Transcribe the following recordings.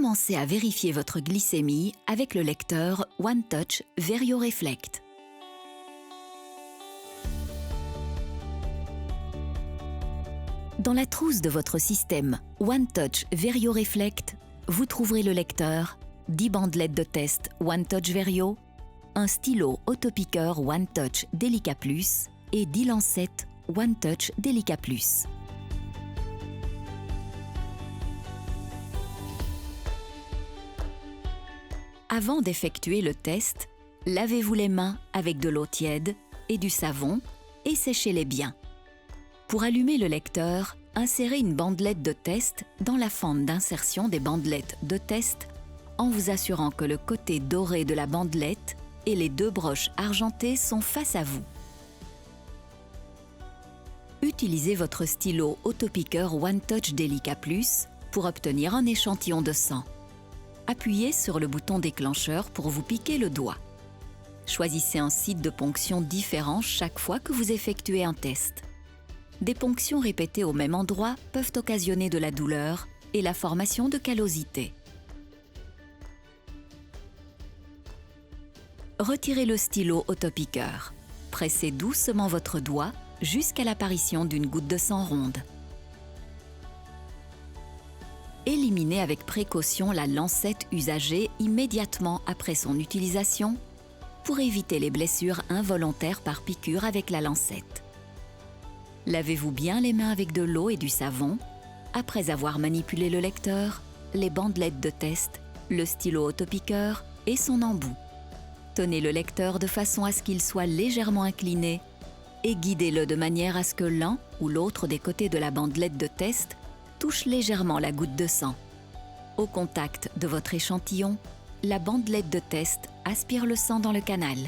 Commencez à vérifier votre glycémie avec le lecteur OneTouch VerioReflect. Dans la trousse de votre système OneTouch VerioReflect, vous trouverez le lecteur, 10 bandelettes de test OneTouch Verio, un stylo autopiqueur OneTouch Delica Plus et 10 lancettes OneTouch Delica Plus. Avant d'effectuer le test, lavez-vous les mains avec de l'eau tiède et du savon et séchez-les bien. Pour allumer le lecteur, insérez une bandelette de test dans la fente d'insertion des bandelettes de test en vous assurant que le côté doré de la bandelette et les 2 broches argentées sont face à vous. Utilisez votre stylo autopiqueur OneTouch Delica Plus pour obtenir un échantillon de sang. Appuyez sur le bouton déclencheur pour vous piquer le doigt. Choisissez un site de ponction différent chaque fois que vous effectuez un test. Des ponctions répétées au même endroit peuvent occasionner de la douleur et la formation de callosité. Retirez le stylo autopiqueur. Pressez doucement votre doigt jusqu'à l'apparition d'une goutte de sang ronde. Éliminez avec précaution la lancette usagée immédiatement après son utilisation pour éviter les blessures involontaires par piqûre avec la lancette. Lavez-vous bien les mains avec de l'eau et du savon après avoir manipulé le lecteur, les bandelettes de test, le stylo autopiqueur et son embout. Tenez le lecteur de façon à ce qu'il soit légèrement incliné et guidez-le de manière à ce que l'un ou l'autre des côtés de la bandelette de test touche légèrement la goutte de sang. Au contact de votre échantillon, la bandelette de test aspire le sang dans le canal.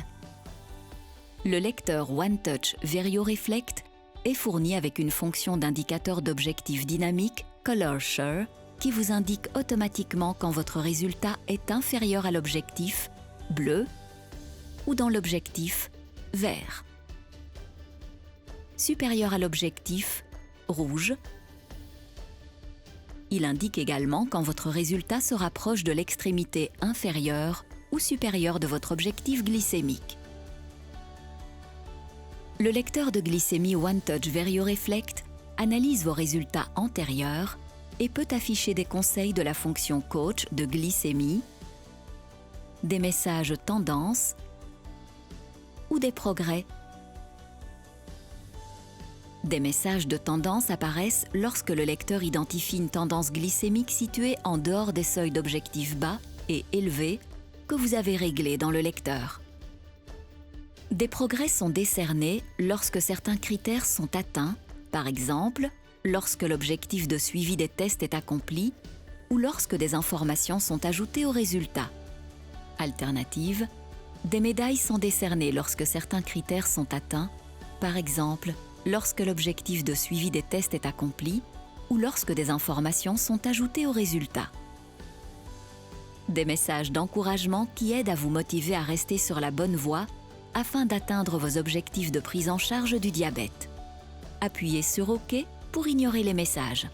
Le lecteur OneTouch VerioReflect est fourni avec une fonction d'indicateur d'objectif dynamique Color Share qui vous indique automatiquement quand votre résultat est inférieur à l'objectif bleu ou dans l'objectif vert. Supérieur à l'objectif rouge. Il indique également quand votre résultat se rapproche de l'extrémité inférieure ou supérieure de votre objectif glycémique. Le lecteur de glycémie OneTouch VerioReflect analyse vos résultats antérieurs et peut afficher des conseils de la fonction Coach de glycémie, des messages tendance ou des progrès. Des messages de tendance apparaissent lorsque le lecteur identifie une tendance glycémique située en dehors des seuils d'objectif bas et élevés que vous avez réglés dans le lecteur. Des progrès sont décernés lorsque certains critères sont atteints, par exemple, lorsque l'objectif de suivi des tests est accompli ou lorsque des informations sont ajoutées aux résultats. Alternative, des médailles sont décernées lorsque certains critères sont atteints, par exemple, lorsque l'objectif de suivi des tests est accompli ou lorsque des informations sont ajoutées aux résultats. Des messages d'encouragement qui aident à vous motiver à rester sur la bonne voie afin d'atteindre vos objectifs de prise en charge du diabète. Appuyez sur OK pour ignorer les messages.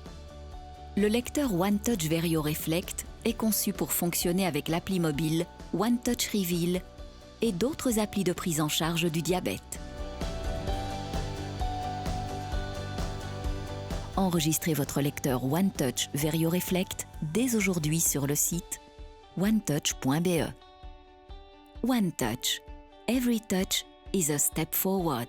Le lecteur OneTouch VerioReflect est conçu pour fonctionner avec l'appli mobile OneTouch Reveal et d'autres applis de prise en charge du diabète. Enregistrez votre lecteur OneTouch VerioReflect dès aujourd'hui sur le site onetouch.be. OneTouch. Every touch is a step forward.